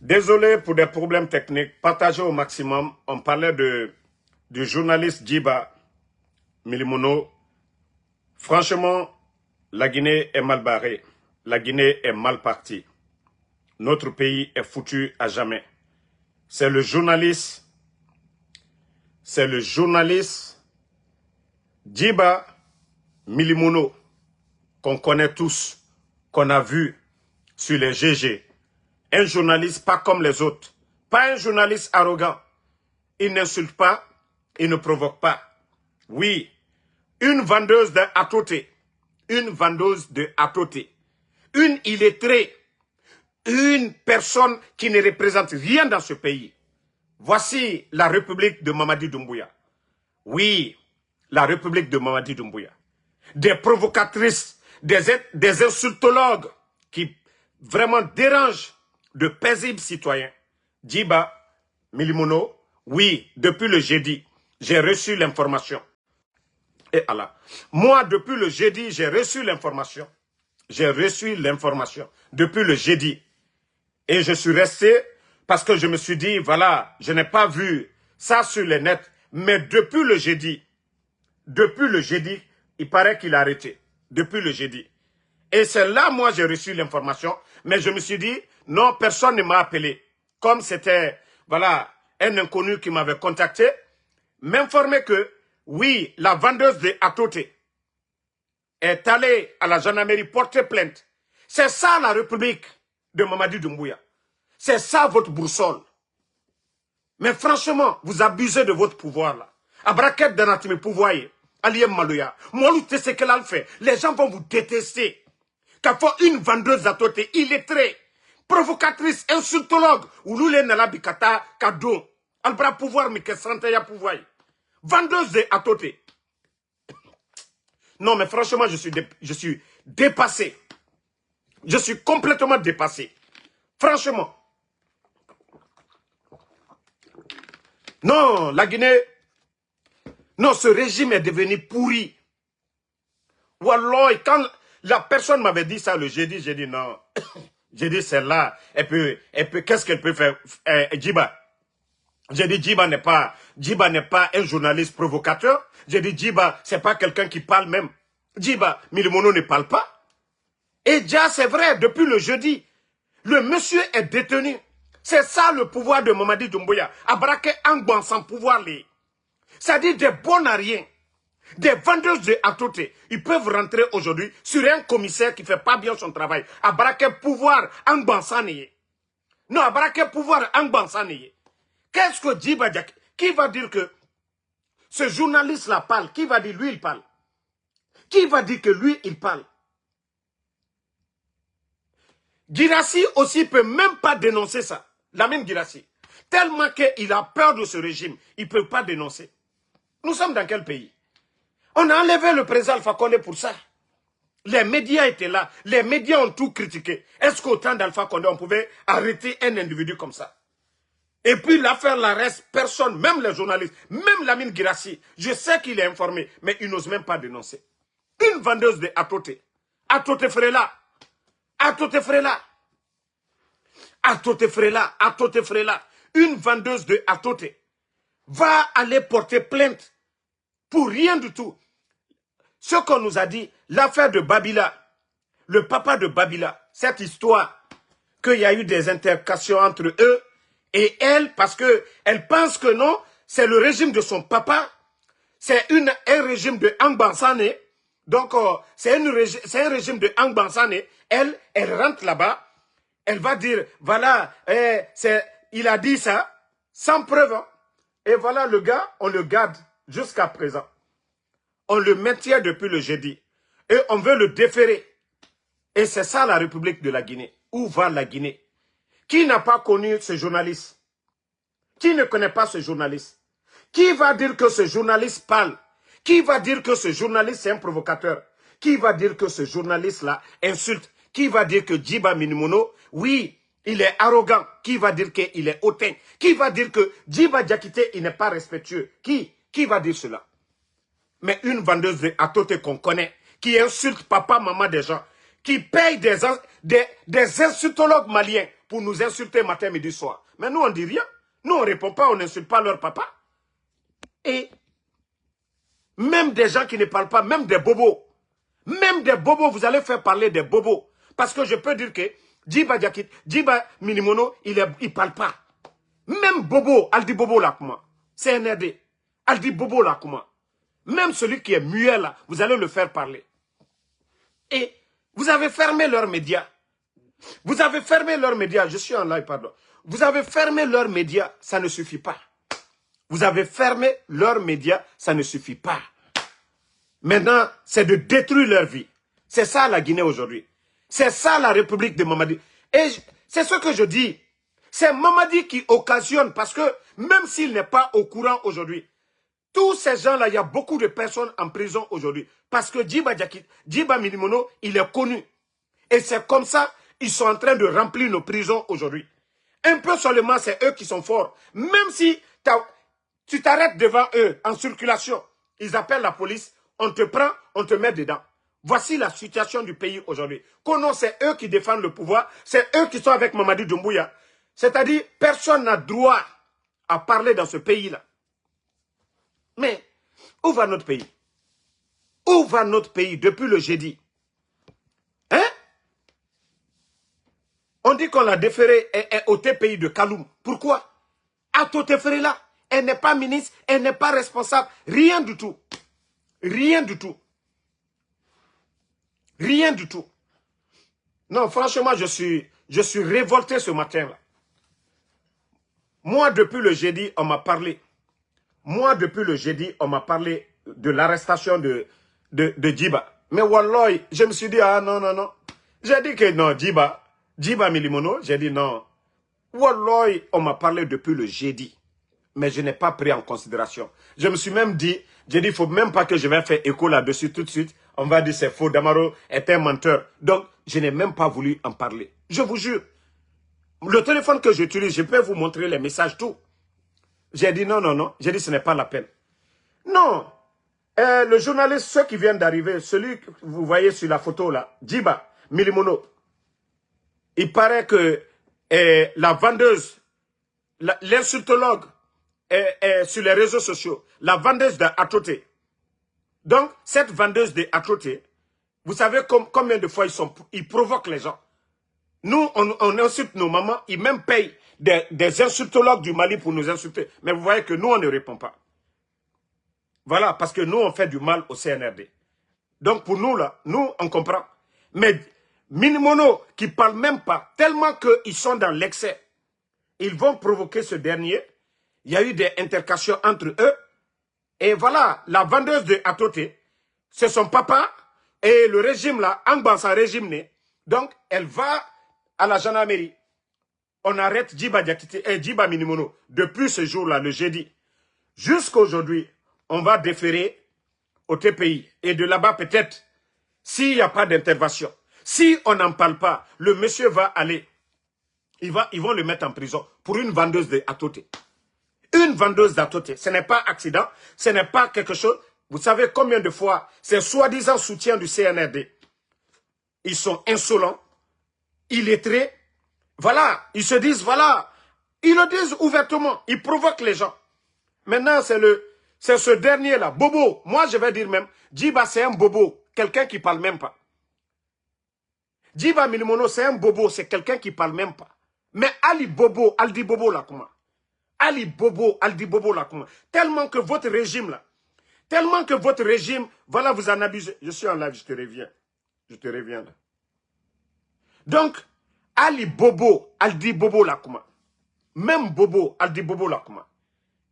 Désolé pour des problèmes techniques. Partagez au maximum. On parlait du journaliste Djiba Milimono. Franchement, la Guinée est mal barrée. La Guinée est mal partie. Notre pays est foutu à jamais. C'est le journaliste Djiba Milimono qu'on connaît tous, qu'on a vu sur les GG. Un journaliste pas comme les autres. Pas un journaliste arrogant. Il n'insulte pas, il ne provoque pas. Oui, une vendeuse de Atoté. Une vendeuse de Atoté. Une illettrée. Une personne qui ne représente rien dans ce pays. Voici la République de Mamadi Doumbouya. Oui, la République de Mamadi Doumbouya. Des provocatrices, des insultologues qui vraiment dérangent de paisibles citoyens. Djiba Milimono, oui, depuis le jeudi, j'ai reçu l'information. Et Allah. Moi, depuis le jeudi, j'ai reçu l'information. J'ai reçu l'information depuis le jeudi. Et je suis resté parce que je me suis dit, voilà, je n'ai pas vu ça sur les nets. Mais depuis le jeudi, il paraît qu'il a arrêté. Depuis le jeudi. Et c'est là, moi, j'ai reçu l'information. Mais je me suis dit, non, personne ne m'a appelé. Comme c'était, voilà, un inconnu qui m'avait contacté, m'informer que, oui, la vendeuse de Atoté est allée à la gendarmerie porter plainte. C'est ça la République de Mamadi Doumbouya. C'est ça votre boussole. Mais franchement, vous abusez de votre pouvoir là. Abraket danatime pouvoir. Aliem Maloya. Moi, je sais ce qu'elle a fait. Les gens vont vous détester. Quand une vendeuse d'Atoté illettrée, provocatrice, insultologue, ou l'oulé nala bikata kadon. Albra pouvoir, mais que santaya pouvoir. Vendeuse d'Atoté. Non, mais franchement, je suis dépassé. Je suis complètement dépassé. Franchement. Non, la Guinée... Non, ce régime est devenu pourri. Wallah, quand la personne m'avait dit ça le jeudi, j'ai dit non. J'ai dit celle-là, qu'est-ce qu'elle peut faire, Djiba? J'ai dit Djiba n'est pas un journaliste provocateur. J'ai dit Djiba, c'est pas quelqu'un qui parle même. Djiba, Milimono ne parle pas. Et déjà, c'est vrai, depuis le jeudi, le monsieur est détenu. C'est ça le pouvoir de Mamadi Doumbouya. Abraké Angban sans pouvoir les. C'est-à-dire des bons à rien. Des vendeurs de Atoté. Ils peuvent rentrer aujourd'hui sur un commissaire qui ne fait pas bien son travail. Abraké pouvoir Angban Saneye. Non, Abraké pouvoir Angban Saneye. Qu'est-ce que Djiba dit? Qui va dire que ce journaliste-là parle? Qui va dire lui il parle? Qui va dire que lui il parle? Guirassy aussi peut même pas dénoncer ça. Lamine Guirassy. Tellement qu'il a peur de ce régime, il ne peut pas dénoncer. Nous sommes dans quel pays? On a enlevé le président Alpha Condé pour ça. Les médias étaient là. Les médias ont tout critiqué. Est-ce qu'au temps d'Alpha Condé, on pouvait arrêter un individu comme ça? Et puis l'affaire la reste, personne, même les journalistes, même Lamine Guirassy, je sais qu'il est informé, mais il n'ose même pas dénoncer. Une vendeuse de Atoté. Atoté Frela. Atoté Frela. Atoté Frela. Atoté Frela. Une vendeuse de Atoté va aller porter plainte pour rien du tout. Ce qu'on nous a dit, l'affaire de Babila, le papa de Babila, cette histoire, qu'il y a eu des intercations entre eux et elle, parce qu'elle pense que non, c'est le régime de son papa, c'est un régime de Angban Sané, donc c'est un régime de Angban Sané, elle rentre là-bas, elle va dire, voilà, il a dit ça, sans preuve, hein. Et voilà le gars, on le garde jusqu'à présent. On le maintient depuis le jeudi. Et on veut le déférer. Et c'est ça la République de la Guinée. Où va la Guinée? Qui n'a pas connu ce journaliste? Qui ne connaît pas ce journaliste? Qui va dire que ce journaliste parle? Qui va dire que ce journaliste est un provocateur? Qui va dire que ce journaliste-là insulte? Qui va dire que Djiba Milimono, oui, il est arrogant? Qui va dire qu'il est hautain? Qui va dire que Djiba Diakité, il n'est pas respectueux? Qui va dire cela? Mais une vendeuse de Atoté qu'on connaît, qui insulte papa, maman des gens, qui paye des insultologues maliens pour nous insulter matin, midi, soir. Mais nous, on ne dit rien. Nous, on ne répond pas, on n'insulte pas leur papa. Et même des gens qui ne parlent pas, même des bobos, vous allez faire parler des bobos. Parce que je peux dire que Djiba Minimono, il ne parle pas. Même Bobo, Aldi Bobo là, comment? C'est NRD. Aldi Bobo là, comment? Même celui qui est muet là, vous allez le faire parler. Et vous avez fermé leurs médias. Vous avez fermé leurs médias. Je suis en live, pardon. Vous avez fermé leurs médias, ça ne suffit pas. Vous avez fermé leurs médias, ça ne suffit pas. Maintenant, c'est de détruire leur vie. C'est ça la Guinée aujourd'hui. C'est ça la République de Mamadi. Et c'est ce que je dis. C'est Mamadi qui occasionne, parce que même s'il n'est pas au courant aujourd'hui, tous ces gens-là, il y a beaucoup de personnes en prison aujourd'hui. Parce que Djiba Minimono, il est connu. Et c'est comme ça, ils sont en train de remplir nos prisons aujourd'hui. Un peu seulement, c'est eux qui sont forts. Même si tu t'arrêtes devant eux en circulation, ils appellent la police, on te prend, on te met dedans. Voici la situation du pays aujourd'hui. Kono, c'est eux qui défendent le pouvoir, c'est eux qui sont avec Mamadi Doumbouya. C'est-à-dire, personne n'a droit à parler dans ce pays-là. Mais, où va notre pays? Où va notre pays depuis le jeudi? Hein? On dit qu'on l'a déféré au TPI de Kaloum. Pourquoi? Ato déféré là, elle n'est pas ministre, elle n'est pas responsable, rien du tout. Rien du tout. Rien du tout. Non, franchement, je suis révolté ce matin-là. Moi, depuis le jeudi, on m'a parlé. Moi, depuis le jeudi, on m'a parlé de l'arrestation de Djiba. Mais wallah, je me suis dit, ah non, non, non. J'ai dit que non, Djiba Milimono, j'ai dit non. Wallah, on m'a parlé depuis le jeudi. Mais je n'ai pas pris en considération. Je me suis même dit, j'ai dit, il ne faut même pas que je vais faire écho là-dessus tout de suite. On va dire c'est faux, Damaro est un menteur. Donc, je n'ai même pas voulu en parler. Je vous jure. Le téléphone que j'utilise, je peux vous montrer les messages, tout. J'ai dit non, non, non. J'ai dit ce n'est pas la peine. Non. Le journaliste, ceux qui viennent d'arriver, celui que vous voyez sur la photo là, Djiba Milimono, il paraît que la vendeuse, l'insultologue sur les réseaux sociaux, la vendeuse d'Atoté. Donc, cette vendeuse d'Atoté, vous savez combien de fois ils provoquent les gens. Nous, on insulte nos mamans, ils même payent des insultologues du Mali pour nous insulter. Mais vous voyez que nous, on ne répond pas. Voilà, parce que nous, on fait du mal au CNRD. Donc, pour nous, là, nous, on comprend. Mais Minimono, qui ne parle même pas, tellement qu'ils sont dans l'excès, ils vont provoquer ce dernier. Il y a eu des intercations entre eux. Et voilà, la vendeuse de Atoté, c'est son papa et le régime, là, Angbansa régime né. Donc, elle va à la gendarmerie. On arrête Djiba Minimono depuis ce jour-là, le jeudi. Jusqu'à aujourd'hui, on va déférer au TPI. Et de là-bas, peut-être, s'il n'y a pas d'intervention, si on n'en parle pas, le monsieur va aller. Ils vont le mettre en prison pour une vendeuse d'Atoté. Une vendeuse d'Atoté. Ce n'est pas accident, ce n'est pas quelque chose. Vous savez combien de fois ces soi-disant soutiens du CNRD, ils sont insolents, illettrés. Voilà, ils se disent, voilà, ils le disent ouvertement, ils provoquent les gens. Maintenant, c'est ce dernier-là, Bobo. Moi, je vais dire même, Djiba, c'est un Bobo, quelqu'un qui ne parle même pas. Djiba Milimono, c'est un Bobo, c'est quelqu'un qui ne parle même pas. Mais Ali Bobo, Aldi Bobo, là, comment? Ali Bobo, Aldi Bobo, là, comment? Tellement que votre régime, là, voilà, vous en abusez. Je suis en live, je te reviens. Je te reviens, là. Donc, Ali Bobo, Aldi Bobo, là, comment? Même Bobo, Aldi Bobo, là, comment?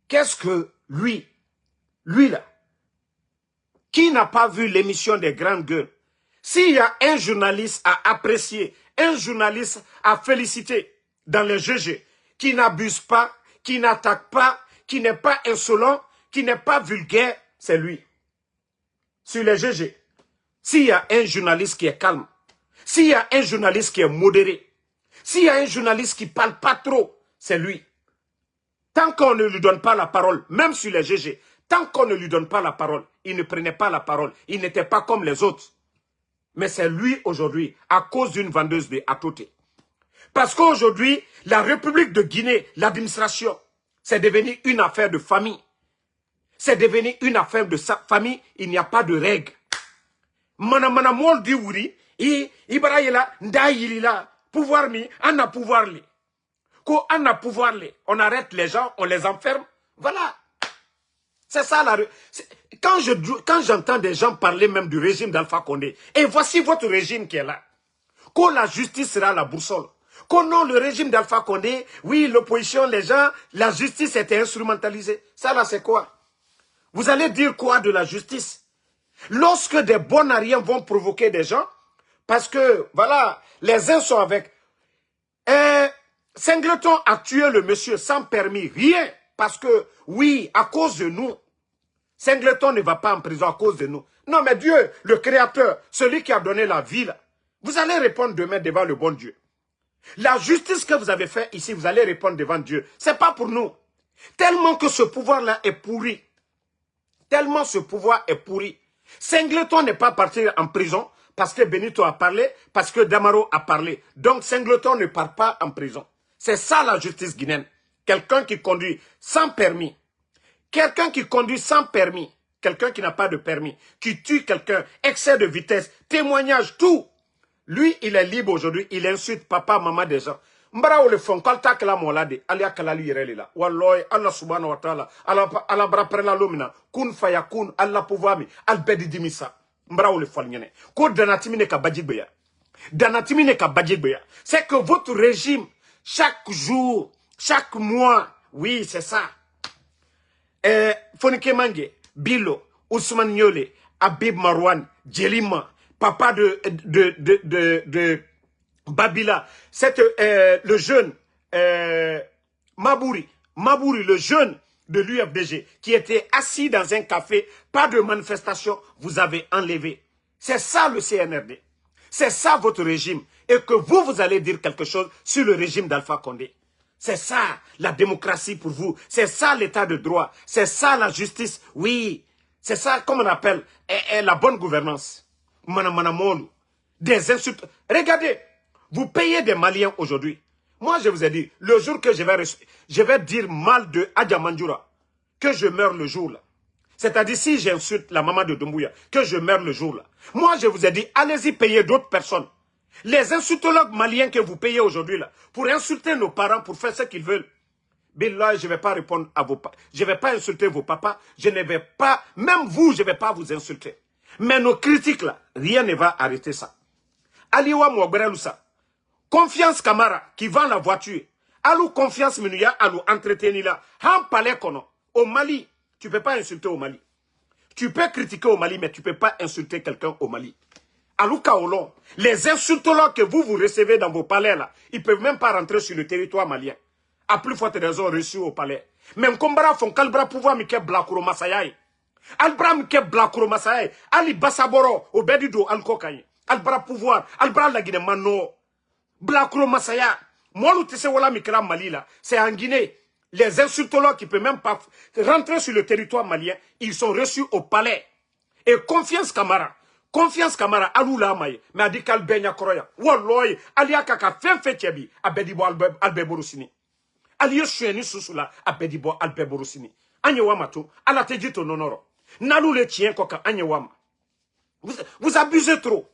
Qu'est-ce que lui, là, qui n'a pas vu l'émission des grandes gueules? S'il y a un journaliste à apprécier, un journaliste à féliciter dans les GG, qui n'abuse pas, qui n'attaque pas, qui n'est pas insolent, qui n'est pas vulgaire, c'est lui. Sur les GG, s'il y a un journaliste qui est calme, s'il y a un journaliste qui est modéré, s'il y a un journaliste qui ne parle pas trop, c'est lui. Tant qu'on ne lui donne pas la parole, même sur les GG, tant qu'on ne lui donne pas la parole, il ne prenait pas la parole, il n'était pas comme les autres. Mais c'est lui aujourd'hui, à cause d'une vendeuse d'Atoté. Parce qu'aujourd'hui, la République de Guinée, l'administration, c'est devenu une affaire de famille. C'est devenu une affaire de famille, il n'y a pas de règles. Mana mol di wuri, ibara yela, nda yilila, pouvoir mi, on a pouvoir li. Ko on a pouvoir li, on arrête les gens, on les enferme, voilà. C'est ça la... Quand j'entends des gens parler même du régime d'Alpha Condé, et voici votre régime qui est là. Que la justice sera la boussole. Que non, le régime d'Alpha Condé, oui, l'opposition, les gens, la justice était instrumentalisée. Ça là, c'est quoi? Vous allez dire quoi de la justice? Lorsque des bons à rien vont provoquer des gens, parce que, voilà, les uns sont avec... Singleton a tué le monsieur sans permis, rien. Parce que, oui, à cause de nous, Singleton ne va pas en prison à cause de nous. Non, mais Dieu, le Créateur, celui qui a donné la vie, là, vous allez répondre demain devant le bon Dieu. La justice que vous avez faite ici, vous allez répondre devant Dieu. Ce n'est pas pour nous. Tellement que ce pouvoir-là est pourri. Tellement ce pouvoir est pourri. Singleton n'est pas parti en prison parce que Benito a parlé, parce que Damaro a parlé. Donc Singleton ne part pas en prison. C'est ça la justice guinéenne. Quelqu'un qui conduit sans permis. Quelqu'un qui conduit sans permis. Quelqu'un qui n'a pas de permis. Qui tue quelqu'un. Excès de vitesse. Témoignage, tout. Lui, il est libre aujourd'hui. Il insulte papa, maman des gens. Mbara ou le fond, quand t'as que la molade, alia kalali yireli la. Walloy, Allah subhanahu wa ta'ala, Allah bra prena lomina, kun faya kun, Allah pouvoirmi, al bedi dimisa. Mbara ou le fond nyene. Ko danatimi ne ka badjigbeya. Danatimi ne ka badjigbeya. C'est que votre régime, chaque jour, chaque mois, oui, c'est ça. Fonike Mange, Bilo, Ousmane Nyole, Habib Marwan, Djelima, papa de Babila, le jeune Mabouri, le jeune de l'UFDG, qui était assis dans un café, pas de manifestation, vous avez enlevé. C'est ça le CNRD. C'est ça votre régime. Et que vous allez dire quelque chose sur le régime d'Alpha Condé. C'est ça la démocratie pour vous. C'est ça l'état de droit. C'est ça la justice. Oui, c'est ça comme on appelle la bonne gouvernance. Manamolu. Des insultes. Regardez. Vous payez des Maliens aujourd'hui. Moi, je vous ai dit, le jour que je vais dire mal de Adja Mandjoura, que je meurs le jour-là. C'est-à-dire, si j'insulte la maman de Doumbouya, que je meurs le jour-là. Moi, je vous ai dit, allez-y payer d'autres personnes. Les insultologues maliens que vous payez aujourd'hui, là, pour insulter nos parents, pour faire ce qu'ils veulent. Billah, je ne vais pas répondre à vos parents. Je ne vais pas insulter vos papas. Je ne vais pas, même vous, je ne vais pas vous insulter. Mais nos critiques, là, rien ne va arrêter ça. Aliwa Mouagbereloussa. Confiance Camara qui vend la voiture. Alou confiance Menuya, alou entretenir là. Han palais kono. Au Mali, tu ne peux pas insulter au Mali. Tu peux critiquer au Mali, mais tu ne peux pas insulter quelqu'un au Mali. Alou Kaolon, les insultologues que vous recevez dans vos palais là, ils ne peuvent même pas rentrer sur le territoire malien. À plus forte raison reçus au palais. Même Kombara font kalbra pouvoir mike blakuro masayai. Albra mike blakuro masayai. Ali basaboro, au bedido al kokaye. Albra pouvoir, albra la Guinée mano. Blakro Masaya, moi wala mikra Mali là, c'est en Guinée. Les insultologues qui ne peuvent même pas rentrer sur le territoire malien, ils sont reçus au palais. Et Confiance Camara, alou la maye, mais a dit qu'al benya kroya. Walloy, alia kaka fetchebi, a bedibo albe borusini. Aliyo choueni sousula, a bedibo albe borusini. Anyewama to, ala te dit nonoro. Nalou le tien koka anyewama. Vous abusez trop.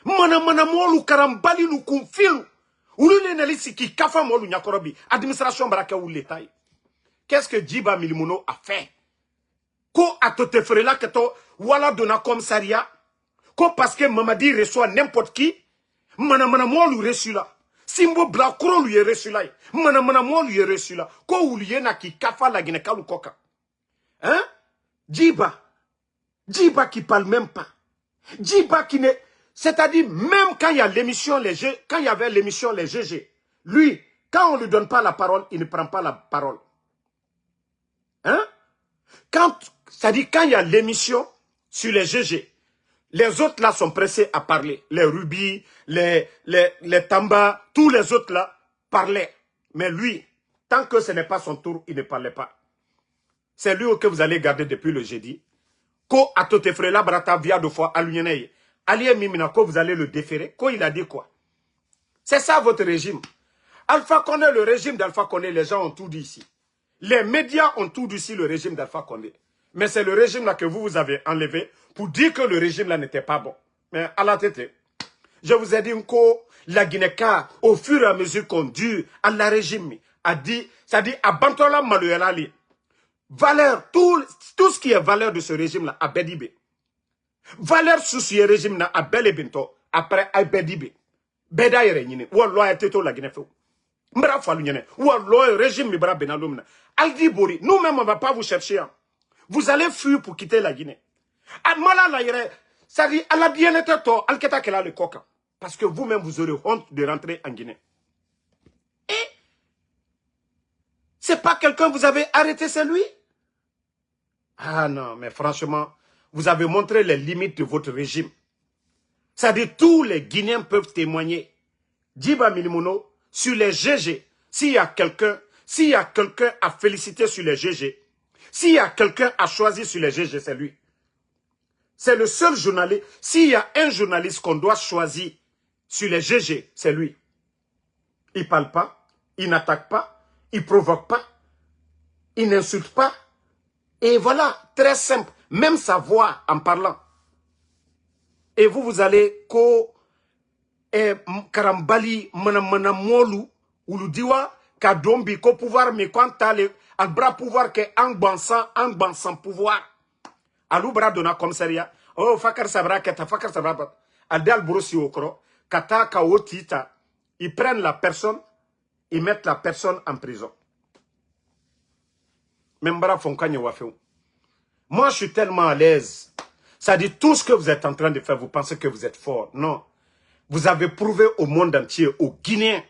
Mana molu karambali lu kumfilu. Oulule nelisi ki kafa molu nyakorobi. Administration baraka ou l'État. Qu'est-ce que Djiba Milimono a fait? Ko atote frela keto wala dona commissariat. Ko parce que Mamadi reçoit n'importe qui. Mana molu reçu là. Simbo blakro lui est reçu là. Mana molu est reçu là. Ko ouliye na ki kafa la ginekalu koka. Hein? Djiba qui parle même pas. Djiba qui ne... C'est-à-dire, même quand il y a l'émission, quand il y avait l'émission Les GG, lui, quand on ne lui donne pas la parole, il ne prend pas la parole. Hein? C'est-à-dire, quand il y a l'émission sur les GG, les autres là sont pressés à parler. Les Rubis, les Tamba, tous les autres là parlaient. Mais lui, tant que ce n'est pas son tour, il ne parlait pas. C'est lui que vous allez garder depuis le jeudi. Ko atotefre la brata via de fois à l'Unionnais. Alié Mimina, vous allez le déférer. Quoi il a dit quoi? C'est ça votre régime. Alpha Condé, le régime d'Alpha Condé, les gens ont tout dit ici. Les médias ont tout dit ici, le régime d'Alpha Condé. Mais c'est le régime là que vous avez enlevé pour dire que le régime là n'était pas bon. Mais à la tête, je vous ai dit que la Guinée, au fur et à mesure qu'on dure à la régime, a dit, ça dit, à Bantola Maluelali, valeur, tout ce qui est valeur de ce régime là, à Bedibé. Valeur sous ce régime là, à Belebinto, après à Bedibé. Beda yere ou loi teto la Guinée feu. Mbra falu nyene, ou loi régime mi bra benalum. Aldi Bori, nous-mêmes on va pas vous chercher. Hein. Vous allez fuir pour quitter la Guinée. Amala la yere, ça dit à la bien-être to alketa kela le coca parce que vous-même vous aurez honte de rentrer en Guinée. Et c'est pas quelqu'un vous avez arrêté, c'est lui. Ah non, mais franchement, vous avez montré les limites de votre régime. Ça dit tous les Guinéens peuvent témoigner. Djiba Minimono, sur les GG, s'il y a quelqu'un à féliciter sur les GG, s'il y a quelqu'un à choisir sur les GG, c'est lui. C'est le seul journaliste. S'il y a un journaliste qu'on doit choisir sur les GG, c'est lui. Il ne parle pas, il n'attaque pas, il ne provoque pas, il n'insulte pas. Et voilà, très simple. Même sa voix en parlant. Et vous allez karambali mana molu ou diwa ka dombi ko pouvoir me kwantale al bras pouvoir que en bansan pouvoir alou bras dona commissariat oh fakar sabra keta fakar sabra al dal brosi okro kata ka otita ils prennent la personne ils mettent la personne en prison même bras fonkanye wafeu. Moi je suis tellement à l'aise. Ça dit tout ce que vous êtes en train de faire, vous pensez que vous êtes fort. Non. Vous avez prouvé au monde entier, aux Guinéens,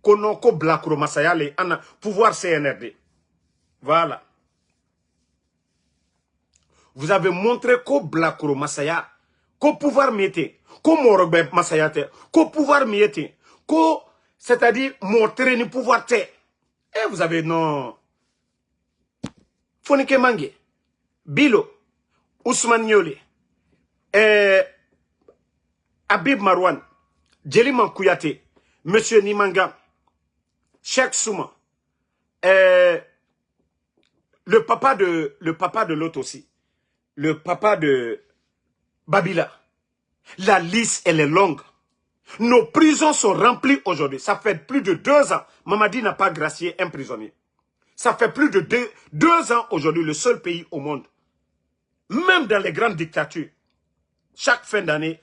qu'on n'a qu'au Blakro Massayale, on a pouvoir CNRD. Voilà. Vous avez montré qu'au Blakro Massaya, qu'au pouvoir miete, qu'au Morogbe Massayate, qu'au pouvoir miete, qu'au, c'est-à-dire, montrer le pouvoir te. Et vous avez, non. Fonike Mange, Bilo, Ousmane Nyole, Habib Marwan, Djeliman Kouyate, Monsieur Nimanga, Cheikh Souma, le papa de l'autre aussi, le papa de Babila. La liste, elle est longue. Nos prisons sont remplies aujourd'hui. Ça fait plus de 2 ans. Mamadi n'a pas gracié un prisonnier. Ça fait plus de 2 ans aujourd'hui, le seul pays au monde. Même dans les grandes dictatures, chaque fin d'année,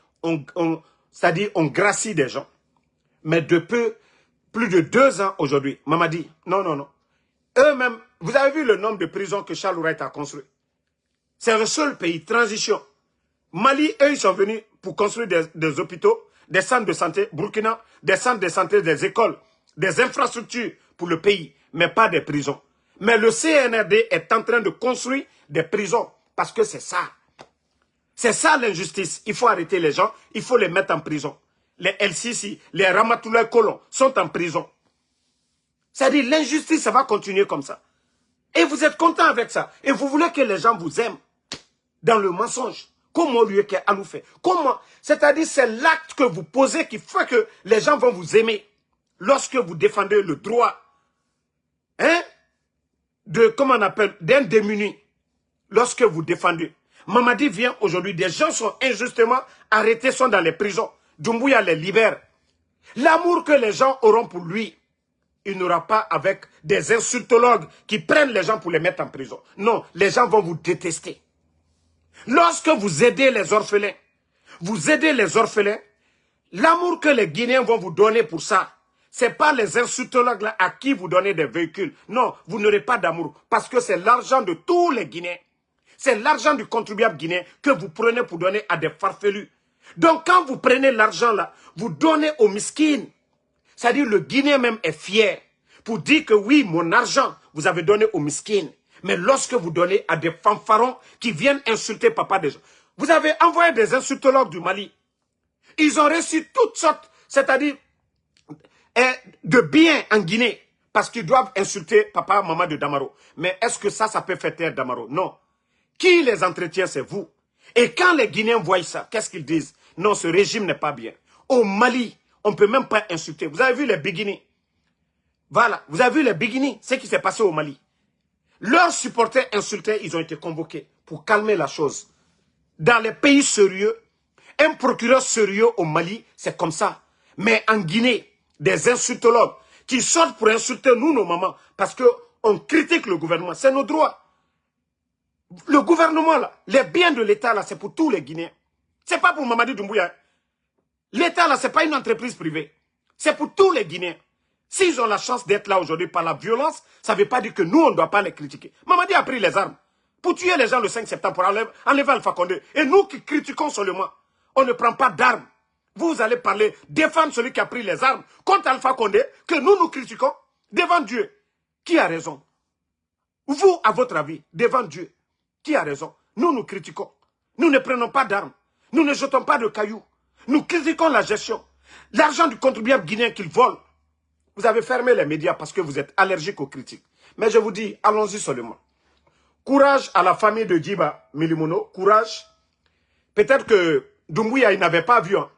c'est-à-dire on gracie des gens. Mais depuis plus de 2 ans aujourd'hui, Mamadi, non. Eux-mêmes, vous avez vu le nombre de prisons que Charles Wright a construit. C'est le seul pays, transition. Mali, eux, ils sont venus pour construire des hôpitaux, des centres de santé. Burkina, des centres de santé, des écoles, des infrastructures pour le pays, mais pas des prisons. Mais le CNRD est en train de construire des prisons. Parce que c'est ça. C'est ça l'injustice. Il faut arrêter les gens, il faut les mettre en prison. Les LCC, les Ramatoulaye Colon sont en prison. C'est-à-dire l'injustice, ça va continuer comme ça. Et vous êtes content avec ça. Et vous voulez que les gens vous aiment dans le mensonge. Comment lui est fait? Comment? C'est-à-dire c'est l'acte que vous posez qui fait que les gens vont vous aimer. Lorsque vous défendez le droit, hein, comment on appelle, d'un démuni. Lorsque vous défendez. Mamadi vient aujourd'hui, des gens sont injustement arrêtés, sont dans les prisons. Doumbouya les libère. L'amour que les gens auront pour lui, il n'aura pas avec des insultologues qui prennent les gens pour les mettre en prison. Non, les gens vont vous détester. Lorsque vous aidez les orphelins, l'amour que les Guinéens vont vous donner pour ça, c'est pas les insultologues là à qui vous donnez des véhicules. Non, vous n'aurez pas d'amour parce que c'est l'argent de tous les Guinéens. C'est l'argent du contribuable guinéen que vous prenez pour donner à des farfelus. Donc quand vous prenez l'argent là, vous donnez aux miskines. C'est-à-dire le Guinéen même est fier pour dire que oui, mon argent, vous avez donné aux miskines. Mais lorsque vous donnez à des fanfarons qui viennent insulter papa des gens. Vous avez envoyé des insultologues du Mali. Ils ont reçu toutes sortes, c'est-à-dire de biens en Guinée. Parce qu'ils doivent insulter papa, maman de Damaro. Mais est-ce que ça peut faire taire Damaro? Non. Qui les entretient, c'est vous. Et quand les Guinéens voient ça, qu'est-ce qu'ils disent? Non, ce régime n'est pas bien. Au Mali, on ne peut même pas insulter. Vous avez vu les Biguini? Voilà, vous avez vu les Biguini, ce qui s'est passé au Mali. Leurs supporters insultés, ils ont été convoqués pour calmer la chose. Dans les pays sérieux, un procureur sérieux au Mali, c'est comme ça. Mais en Guinée, des insultologues qui sortent pour insulter nous, nos mamans, parce qu'on critique le gouvernement, c'est nos droits. Le gouvernement, là, les biens de l'État, là, c'est pour tous les Guinéens. C'est pas pour Mamadi Doumbouya. L'État, là, c'est pas une entreprise privée. C'est pour tous les Guinéens. S'ils ont la chance d'être là aujourd'hui par la violence, ça ne veut pas dire que nous, on ne doit pas les critiquer. Mamadi a pris les armes pour tuer les gens le 5 septembre, pour enlever Alpha Condé. Et nous qui critiquons seulement, on ne prend pas d'armes. Vous allez parler, défendre celui qui a pris les armes contre Alpha Condé, que nous critiquons devant Dieu. Qui a raison? Vous, à votre avis, devant Dieu, qui a raison? Nous critiquons. Nous ne prenons pas d'armes. Nous ne jetons pas de cailloux. Nous critiquons la gestion. L'argent du contribuable guinéen qu'il vole. Vous avez fermé les médias parce que vous êtes allergique aux critiques. Mais je vous dis, allons-y seulement. Courage à la famille de Djiba Milimono. Courage. Peut-être que Doumbouya, il n'avait pas vu. Hein.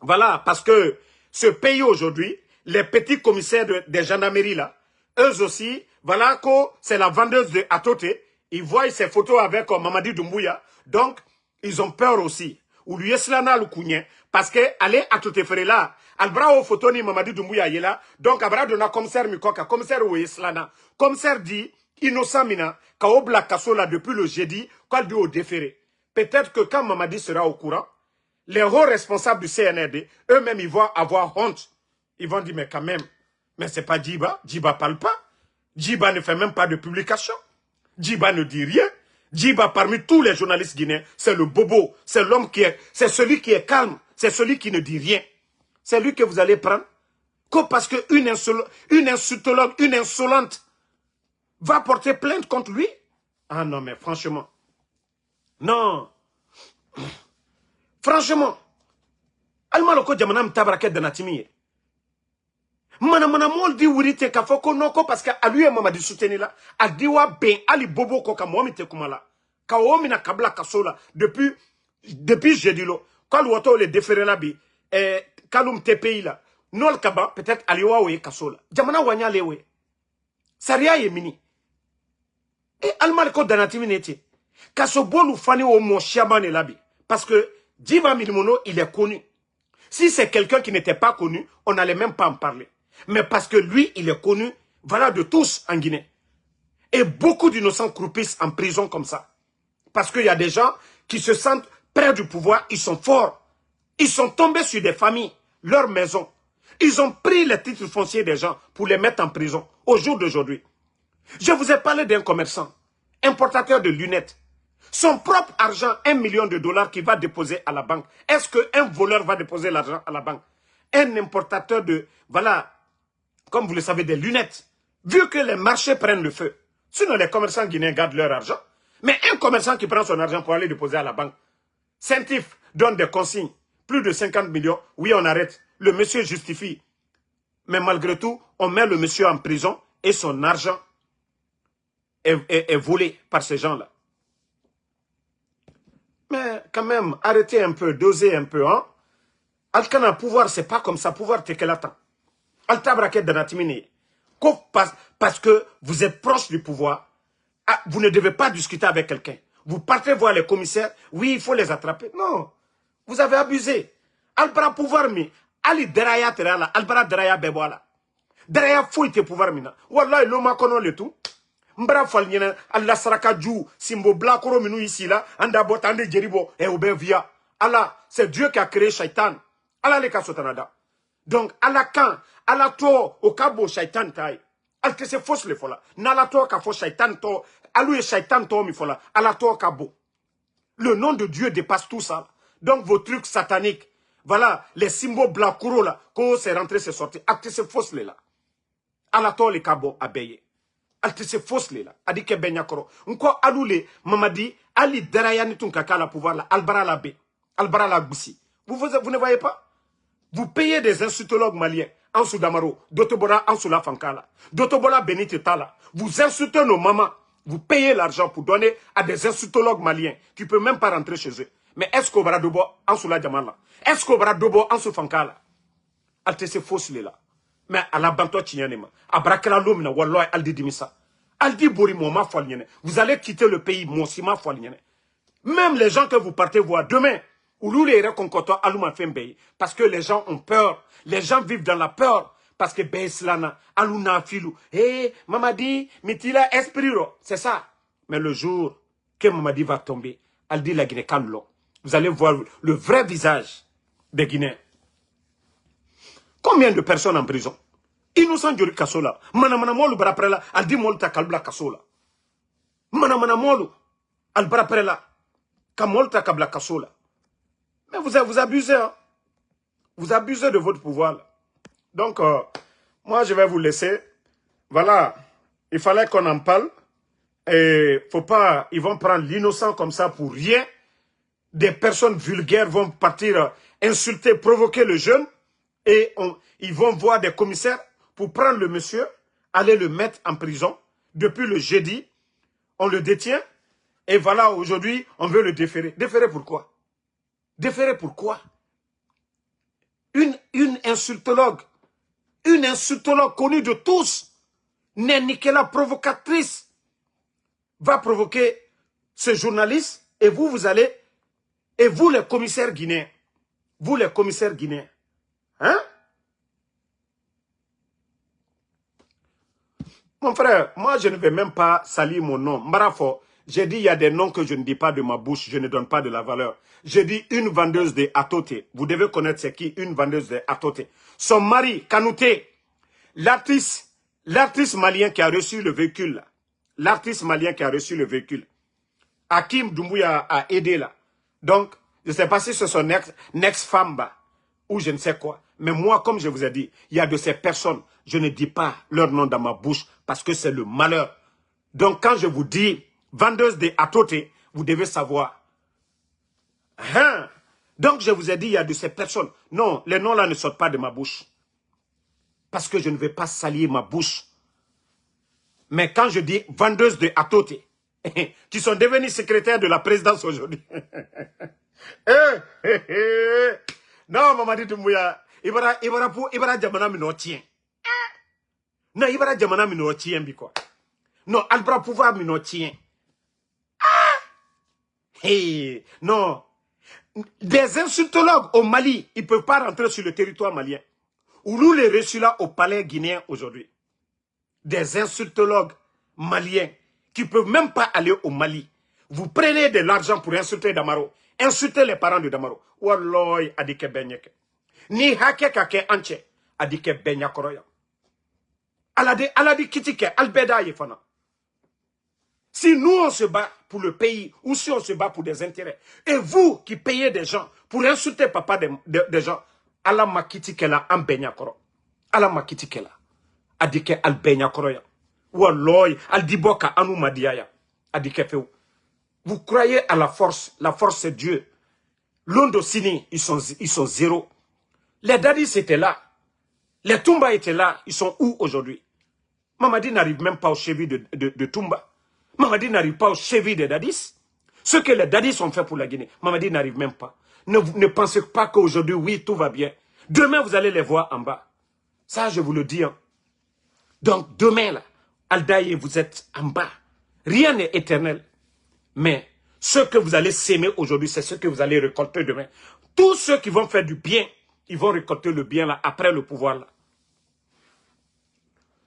Voilà, parce que ce pays aujourd'hui, les petits commissaires des gendarmeries là, eux aussi, voilà que c'est la vendeuse de Atote. Ils voient ces photos avec Mamadi Doumbouya. Donc, ils ont peur aussi. Ou lui eslana le kounyen. Parce que, allez, Atote Ferre là, albra au photo ni Mamadi Doumbouya yé là. Donc, abra donna commissaire Mikoka, commissaire ou eslana. Commissaire dit, innocent mina, ka obla kaso là depuis le jeudi, quand dit au déféré. Peut-être que quand Mamadi sera au courant, les hauts responsables du CNRD, eux-mêmes, ils vont avoir honte. Ils vont dire, mais quand même, mais c'est pas Djiba. Djiba parle pas. Djiba ne fait même pas de publication. Djiba ne dit rien. Djiba, parmi tous les journalistes guinéens, c'est le bobo. C'est l'homme c'est celui qui est calme. C'est celui qui ne dit rien. C'est lui que vous allez prendre. Parce qu'une insultologue, une insolente, va porter plainte contre lui. Ah non, mais franchement. Non. Franchement, almaloko jamanam tabraket de natimi. Mana mol di wurite ka foko noko parce que a lui et Mamadi soutenir là, a diwa ben ali bobo ko ka momi te kumala. Ka omi na kabla kasola depuis jeudi lo. Quand woto le déféré là bi kalum te pays là. Nol kaba peut-être aliwa we kasola. Jamana wanya lewe. Saria yemini. Et almaloko danatimi neti. Kasobolu fani o mo shabane labi parce que Djiba Milimono, il est connu. Si c'est quelqu'un qui n'était pas connu, on n'allait même pas en parler. Mais parce que lui, il est connu, voilà, de tous en Guinée. Et beaucoup d'innocents croupissent en prison comme ça. Parce qu'il y a des gens qui se sentent près du pouvoir, ils sont forts. Ils sont tombés sur des familles, leurs maisons. Ils ont pris les titres fonciers des gens pour les mettre en prison au jour d'aujourd'hui. Je vous ai parlé d'un commerçant, importateur de lunettes. Son propre argent, 1 million de dollars qu'il va déposer à la banque. Est-ce qu'un voleur va déposer l'argent à la banque? Un importateur de, voilà, comme vous le savez, des lunettes. Vu que les marchés prennent le feu. Sinon, les commerçants guinéens gardent leur argent. Mais un commerçant qui prend son argent pour aller déposer à la banque. Saint-If donne des consignes. Plus de 50 millions. Oui, on arrête. Le monsieur justifie. Mais malgré tout, on met le monsieur en prison et son argent est volé par ces gens-là. Mais quand même, arrêtez un peu, dosez un peu, hein. Alkana, pouvoir, c'est pas comme ça. Pouvoir, t'es quel attend. Alta braquette de Natimini. Parce que vous êtes proche du pouvoir, vous ne devez pas discuter avec quelqu'un. Vous partez voir les commissaires, oui, il faut les attraper. Non, vous avez abusé. Albra pouvoir mi, Ali deraya terala, albra deraya beboala. Deraya fouille tes pouvoirs mina. Wallah, l'homme kono le tout. Mbra falnyena Allah saraka ju simbo blakoro minu ici là anda botande jeribo et obe via Allah c'est Dieu qui a créé Shaitan Allah le kasotanada donc Allah quand Allah to au kabo Shaitan tai al que c'est fausse le fola na to ka fo Shaitan to alu et Shaitan to mi fola Allah to kabo le nom de Dieu dépasse tout ça donc vos trucs sataniques voilà les symboles blakoro là quand c'est rentré c'est sorti acte c'est fausse là Allah to le kabo abeye alte se fausse là adike benyakoro nko alule Mamadi ali derayani tunka kala pouvoir là albara la be albara la goussi vous ne voyez pas vous payez des insultologues maliens en Soudamaro Dotobora en Soula Fankala Dotobola Benite Tala vous insultez nos mamans vous payez l'argent pour donner à des insultologues maliens qui ne peuvent même pas rentrer chez eux mais est-ce qu'au Baradobo en Soula Diamala est-ce qu'au Baradobo en Soula Fankala alte se fausse là Mais à la banto tchinyanema. À brakela l'homme, wallah, al di dimisa. Al di bori moma foalienne. Vous allez quitter le pays, mon sima foalienne. Même les gens que vous partez voir demain, ou les reconcoto aluma fembe. Parce que les gens ont peur. Les gens vivent dans la peur. Parce que Beislana, aluna filou. Eh, Mamadi, mitila espiriro. C'est ça. Mais le jour que Mamadi va tomber, al dit la Guinée Kallo. Vous allez voir le vrai visage des Guinéens. Combien de personnes en prison? Innocent Djori Kassola. Manamana Molu Baraprela, al dit Molta Kalbla Kassola. Manamana Molu, al Baraprela, Kamolta Kabla Kassola. Mais vous abusez, hein? Vous abusez de votre pouvoir. Là. Donc, moi, je vais vous laisser. Voilà, il fallait qu'on en parle. Et faut pas, ils vont prendre l'innocent comme ça pour rien. Des personnes vulgaires vont partir insulter, provoquer le jeune. Et ils vont voir des commissaires pour prendre le monsieur, aller le mettre en prison. Depuis le jeudi, on le détient. Et voilà, aujourd'hui, on veut le déférer. Déférer pourquoi? Déférer pourquoi? Une insultologue connue de tous, Nikela provocatrice, va provoquer ce journaliste. Et vous allez, et vous les commissaires guinéens, hein? Mon frère, moi je ne vais même pas salir mon nom. Marafo, j'ai dit il y a des noms que je ne dis pas de ma bouche, je ne donne pas de la valeur. J'ai dit une vendeuse de Atote. Vous devez connaître c'est qui, une vendeuse de Atote. Son mari, Kanouté, l'artiste malien qui a reçu le véhicule, Hakim Doumbouya a aidé là. Donc, je ne sais pas si c'est son ex-femme ou je ne sais quoi. Mais moi, comme je vous ai dit, il y a de ces personnes, je ne dis pas leur nom dans ma bouche parce que c'est le malheur. Donc, quand je vous dis vendeuse de Atote, vous devez savoir. Hein? Donc, je vous ai dit, il y a de ces personnes. Non, les noms là ne sortent pas de ma bouche. Parce que je ne vais pas salir ma bouche. Mais quand je dis vendeuse de Atote, qui sont devenus secrétaires de la présidence aujourd'hui. Non, Mamadi Doumbouya, Ibara Djamana mi no tien. Non, Ibara Djamana mi no tien biko. Non, Albra pouvoir mi no tien. Hey, non. Des insultologues au Mali, ils ne peuvent pas rentrer sur le territoire malien. Ou nous les reçus là au palais guinéen aujourd'hui. Des insultologues maliens qui ne peuvent même pas aller au Mali. Vous prenez de l'argent pour insulter Damaro. Insulter les parents de Damaro. Walloy adike benyeke. Ni hake kake anche adike benyakoroya. Aladi kitike albeda yefana. Si nous on se bat pour le pays ou si on se bat pour des intérêts et vous qui payez des gens pour insulter papa des gens, ala makitikela en benyakoro. Ala makitikela adike al benyakoroya. Walloy aldiboka anu madiaya adike feu. Vous croyez à la force c'est Dieu. Londo Sini, ils sont zéro. Les dadis étaient là. Les Toumba étaient là. Ils sont où aujourd'hui? Mamadi n'arrive même pas aux chevilles de Toumba. Mamadi n'arrive pas aux chevilles des dadis. Ce que les dadis ont fait pour la Guinée, Mamadi n'arrive même pas. Ne pensez pas qu'aujourd'hui, oui, tout va bien. Demain, vous allez les voir en bas. Ça, je vous le dis. Hein. Donc, demain, là, Aldaïe, vous êtes en bas. Rien n'est éternel. Mais ce que vous allez s'aimer aujourd'hui, c'est ce que vous allez récolter demain. Tous ceux qui vont faire du bien, ils vont récolter le bien là, après le pouvoir là.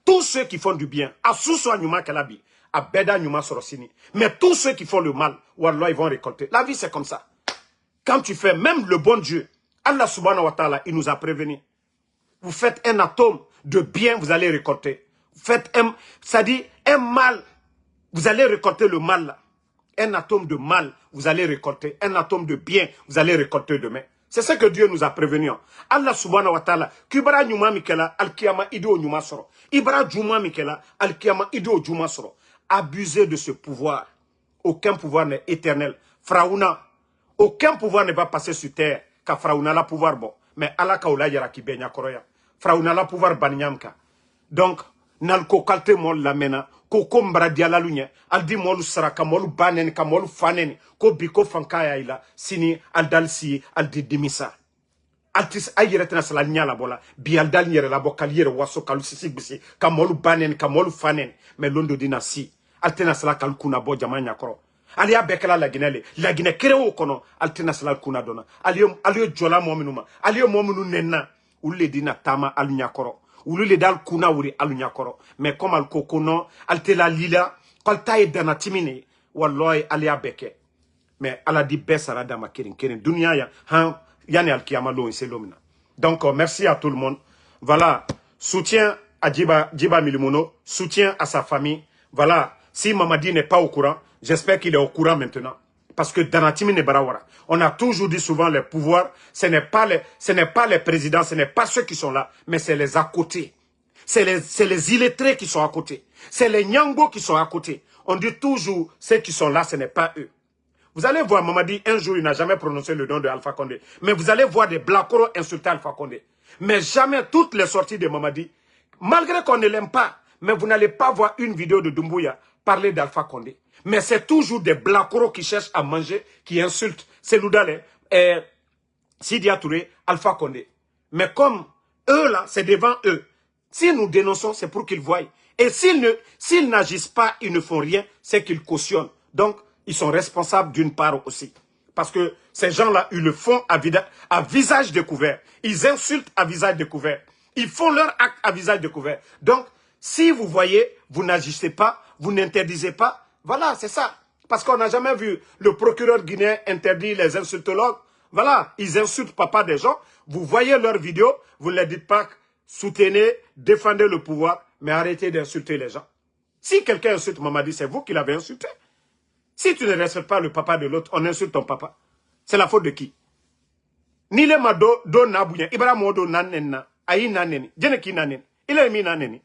Tous ceux qui font du bien, à Sousso Nyuma Kalabi, à Beda Nyuma Sorosini. Mais tous ceux qui font le mal, Wallah, ils vont récolter. La vie, c'est comme ça. Quand tu fais même le bon Dieu, Allah subhanahu wa ta'ala, il nous a prévenus. Vous faites un atome de bien, vous allez récolter. Vous faites ça dit un mal, vous allez récolter le mal là. Un atome de mal, vous allez récolter. Un atome de bien, vous allez récolter demain. C'est ce que Dieu nous a prévenu. Allah subhanahu wa ta'ala, Kibara nyuma mikela, al-kiyama ido nyuma soro. Ibara juma mikela, al-kiyama ido juma soro. Abusez de ce pouvoir. Aucun pouvoir n'est éternel. Fraouna, aucun pouvoir ne va passer sur terre. Ka Fraouna la pouvoir bon. Mais Allah kaoula yara ki benya koroya. Fraouna la pouvoir banyamka. Donc, nalko kalte mol la mena. Ko mbra diala lunya aldi molu saraka molu banen ka molu fanen ko biko fankaya ila sini aldalsi aldi dimisa Altis ayere sala nyala bola bialdal nyere labo kaliere waso kalu sisi bisi kamolu banen kamolu fanen mais londo dina si altena sala kal kuna bo jamanya koro aliya bekala la Guinée kerewo kono altena sala kuna dona aliyo jola mominuma aliyo mominu nenna ulle dina tama alunya koro ulle dal kuna wuri alunya koro mais comme al kokono altela lila kalta e dana timine wallahi aliya beke mais ala di besara dama kerin dunia ya han yani al-kiyama lo inselomina. Donc merci à tout le monde. Voilà, soutien à Djiba Milimono, soutien à sa famille. Voilà, si Mamadi n'est pas au courant, j'espère qu'il est au courant maintenant. Parce que Danatimi Nebarawara, on a toujours dit souvent les pouvoirs, ce n'est pas les présidents, ce n'est pas ceux qui sont là, mais c'est les à côté. C'est les illettrés qui sont à côté. C'est les Nyangos qui sont à côté. On dit toujours, ceux qui sont là, ce n'est pas eux. Vous allez voir, Mamadi, un jour, il n'a jamais prononcé le nom de Alpha Condé. Mais vous allez voir des Blacoro insulter Alpha Condé. Mais jamais toutes les sorties de Mamadi, malgré qu'on ne l'aime pas, mais vous n'allez pas voir une vidéo de Doumbouya parler d'Alpha Condé. Mais c'est toujours des Blacoro qui cherchent à manger, qui insultent Seloudale, Sidia Touré, Alpha Condé. Mais comme eux, là, c'est devant eux. Si nous dénonçons, c'est pour qu'ils voient. Et s'ils n'agissent pas, ils ne font rien, c'est qu'ils cautionnent. Donc, ils sont responsables d'une part aussi. Parce que ces gens-là, ils le font à visage découvert. Ils insultent à visage découvert. Ils font leur acte à visage découvert. Donc, si vous voyez, vous n'agissez pas, vous n'interdisez pas, voilà, c'est ça. Parce qu'on n'a jamais vu le procureur guinéen interdire les insultologues. Voilà, ils insultent papa des gens. Vous voyez leurs vidéos, vous ne les dites pas, soutenez, défendez le pouvoir, mais arrêtez d'insulter les gens. Si quelqu'un insulte Mamadi, c'est vous qui l'avez insulté. Si tu ne respectes pas le papa de l'autre, on insulte ton papa. C'est la faute de qui? Ni le mado do nabouya, ibra modo nanena, ayi naneni, djene ki naneni, il a mis naneni.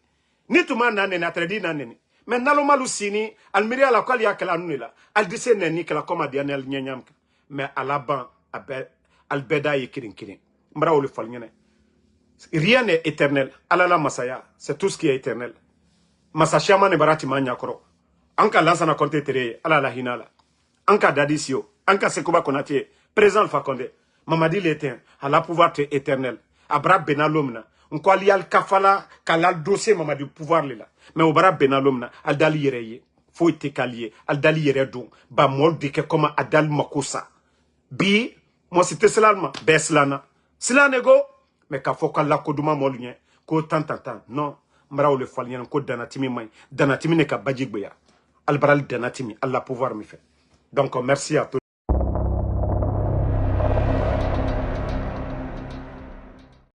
Ni tuma naneni, atredi naneni. Mais nalomalu sini, almiri ala kwali ya kala nunela, al dise neni kala koma dianel nyanyamka. Mais à la ban, albeda ye kirin. Mbra ou le falnyene. Rien n'est éternel. Alala masaya, c'est tout ce qui est éternel. Masashama ne barati manyakoro. Anka lansana konte tere, ala la hinala. Anka dadisio, anka Sekouba Konaté, présent Alpha Condé. Mamadi l'éteint, à la pouvoir éternel. Abra benalomna. On quoi lial kafala, kalal dossier Mamadi pouvoir lila. Mais au bras benalomna, al dali yereye. Faut te kalier, al dali yeredou. Ba mol dike koma adal makosa. Bi, moi c'était cela, beslana. Cela nego, mais ka foka la koduma molien. Ko tant. Non, mbra ou le falien, ko danatimi may. Danatimi ne ka bajigbeya. Al-Baral Danatimi, Allah pouvoir me faire. Donc, merci à tous.